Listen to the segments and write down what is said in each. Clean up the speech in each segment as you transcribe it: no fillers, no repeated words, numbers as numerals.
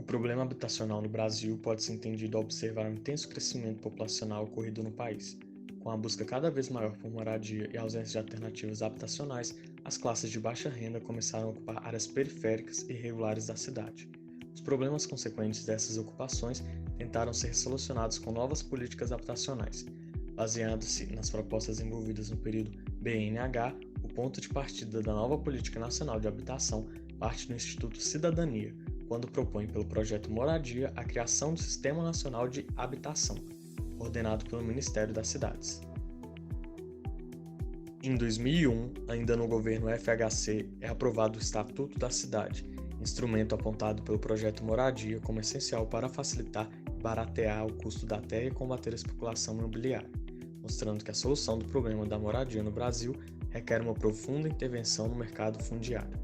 O problema habitacional no Brasil pode ser entendido ao observar o intenso crescimento populacional ocorrido no país. Com a busca cada vez maior por moradia e a ausência de alternativas habitacionais, as classes de baixa renda começaram a ocupar áreas periféricas e irregulares da cidade. Os problemas consequentes dessas ocupações tentaram ser solucionados com novas políticas habitacionais. Baseando-se nas propostas envolvidas no período BNH, o ponto de partida da nova Política Nacional de Habitação parte do Instituto Cidadania, quando propõe pelo projeto Moradia a criação do Sistema Nacional de Habitação, coordenado pelo Ministério das Cidades. Em 2001, ainda no governo FHC, é aprovado o Estatuto da Cidade, instrumento apontado pelo projeto Moradia como essencial para facilitar e baratear o custo da terra e combater a especulação imobiliária, mostrando que a solução do problema da moradia no Brasil requer uma profunda intervenção no mercado fundiário.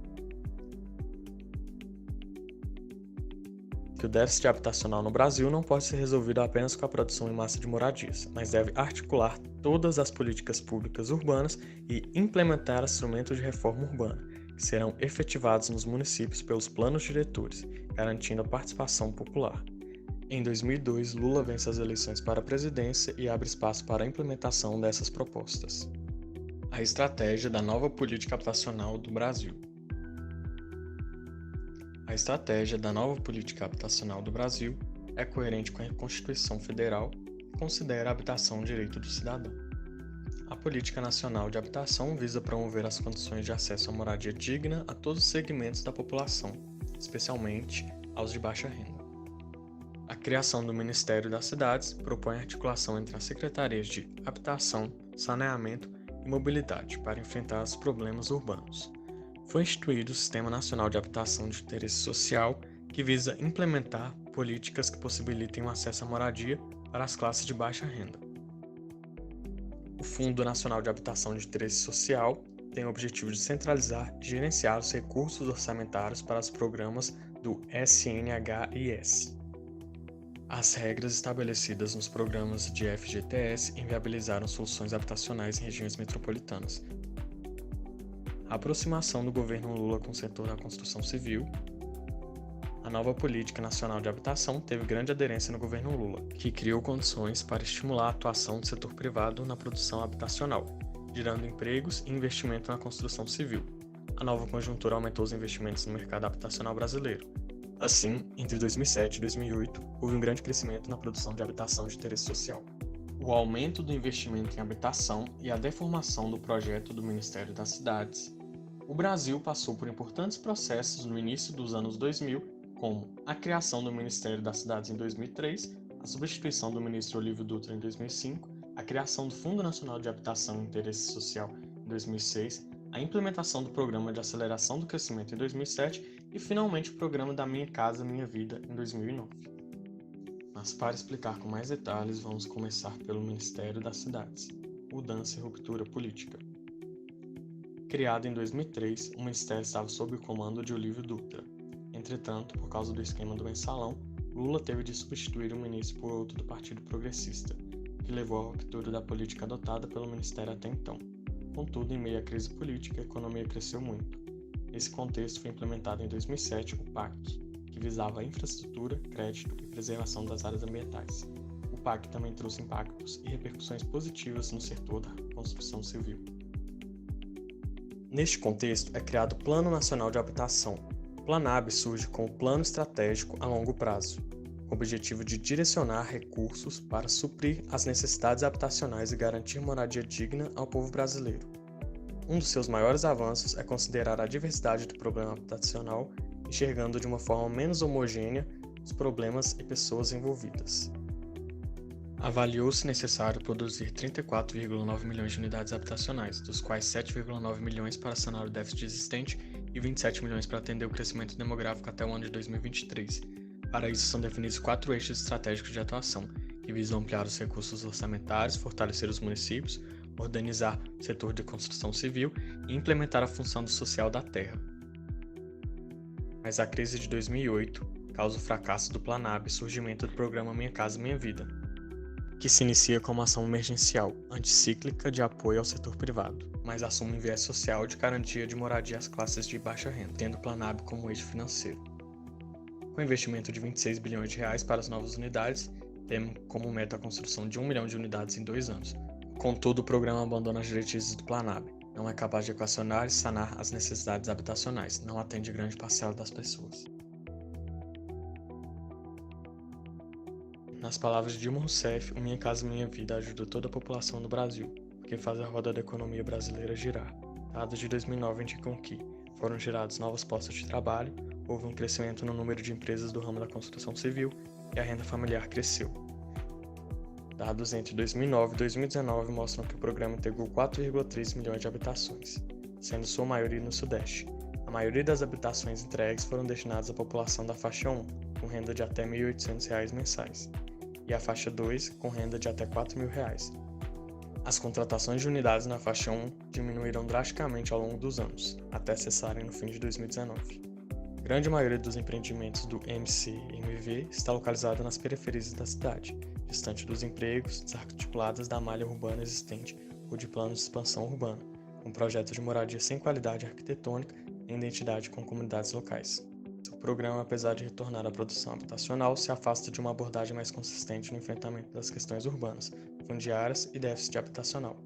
Que o déficit habitacional no Brasil não pode ser resolvido apenas com a produção em massa de moradias, mas deve articular todas as políticas públicas urbanas e implementar instrumentos de reforma urbana, que serão efetivados nos municípios pelos planos diretores, garantindo a participação popular. Em 2002, Lula vence as eleições para a presidência e abre espaço para a implementação dessas propostas. A estratégia da nova política habitacional do Brasil. A estratégia da nova política habitacional do Brasil é coerente com a Constituição Federal e considera a habitação um direito do cidadão. A Política Nacional de Habitação visa promover as condições de acesso à moradia digna a todos os segmentos da população, especialmente aos de baixa renda. A criação do Ministério das Cidades propõe a articulação entre as secretarias de Habitação, Saneamento e Mobilidade para enfrentar os problemas urbanos. Foi instituído o Sistema Nacional de Habitação de Interesse Social, que visa implementar políticas que possibilitem o acesso à moradia para as classes de baixa renda. O Fundo Nacional de Habitação de Interesse Social tem o objetivo de centralizar e gerenciar os recursos orçamentários para os programas do SNHIS. As regras estabelecidas nos programas de FGTS inviabilizaram soluções habitacionais em regiões metropolitanas. A aproximação do governo Lula com o setor da construção civil. A nova Política Nacional de Habitação teve grande aderência no governo Lula, que criou condições para estimular a atuação do setor privado na produção habitacional, gerando empregos e investimento na construção civil. A nova conjuntura aumentou os investimentos no mercado habitacional brasileiro. Assim, entre 2007 e 2008, houve um grande crescimento na produção de habitação de interesse social. O aumento do investimento em habitação e a deformação do projeto do Ministério das Cidades. O Brasil passou por importantes processos no início dos anos 2000, como a criação do Ministério das Cidades em 2003, a substituição do ministro Olívio Dutra em 2005, a criação do Fundo Nacional de Habitação e Interesse Social em 2006, a implementação do Programa de Aceleração do Crescimento em 2007 e, finalmente, o Programa da Minha Casa Minha Vida em 2009. Mas para explicar com mais detalhes, vamos começar pelo Ministério das Cidades, Mudança e Ruptura Política. Criado em 2003, o Ministério estava sob o comando de Olívio Dutra. Entretanto, por causa do esquema do mensalão, Lula teve de substituir um ministro por outro do Partido Progressista, que levou à ruptura da política adotada pelo Ministério até então. Contudo, em meio à crise política, a economia cresceu muito. Nesse contexto, foi implementado em 2007 o PAC, que visava a infraestrutura, crédito e preservação das áreas ambientais. O PAC também trouxe impactos e repercussões positivas no setor da construção civil. Neste contexto, é criado o Plano Nacional de Habitação. O Planab surge como plano estratégico a longo prazo, com o objetivo de direcionar recursos para suprir as necessidades habitacionais e garantir moradia digna ao povo brasileiro. Um dos seus maiores avanços é considerar a diversidade do problema habitacional, enxergando de uma forma menos homogênea os problemas e pessoas envolvidas. Avaliou-se necessário produzir 34,9 milhões de unidades habitacionais, dos quais 7,9 milhões para sanar o déficit existente e 27 milhões para atender o crescimento demográfico até o ano de 2023. Para isso, são definidos 4 eixos estratégicos de atuação, que visam ampliar os recursos orçamentários, fortalecer os municípios, organizar o setor de construção civil e implementar a função do social da terra. Mas a crise de 2008 causa o fracasso do Planab e surgimento do programa Minha Casa Minha Vida, que se inicia como ação emergencial, anticíclica de apoio ao setor privado, mas assume um viés social de garantia de moradia às classes de baixa renda, tendo o Planab como eixo financeiro. com investimento de R$ 26 bilhões para as novas unidades, tendo como meta a construção de 1 milhão de unidades em 2 anos. Contudo, o programa abandona as diretrizes do Planab. Não é capaz de equacionar e sanar as necessidades habitacionais, não atende grande parcela das pessoas. Nas palavras de Dilma Rousseff, o Minha Casa Minha Vida ajuda toda a população do Brasil, porque faz a roda da economia brasileira girar. Dados de 2009 indicam que foram gerados novos postos de trabalho, houve um crescimento no número de empresas do ramo da construção civil e a renda familiar cresceu. Dados entre 2009 e 2019 mostram que o programa integrou 4,3 milhões de habitações, sendo sua maioria no Sudeste. A maioria das habitações entregues foram destinadas à população da faixa 1, com renda de até R$ 1.800 mensais, e a faixa 2, com renda de até R$ 4.000. As contratações de unidades na faixa 1 diminuíram drasticamente ao longo dos anos, até cessarem no fim de 2019. A grande maioria dos empreendimentos do MCMV está localizada nas periferias da cidade, distante dos empregos, desarticuladas da malha urbana existente ou de planos de expansão urbana, com projetos de moradia sem qualidade arquitetônica e identidade com comunidades locais. O programa, apesar de retornar à produção habitacional, se afasta de uma abordagem mais consistente no enfrentamento das questões urbanas, fundiárias e déficit habitacional.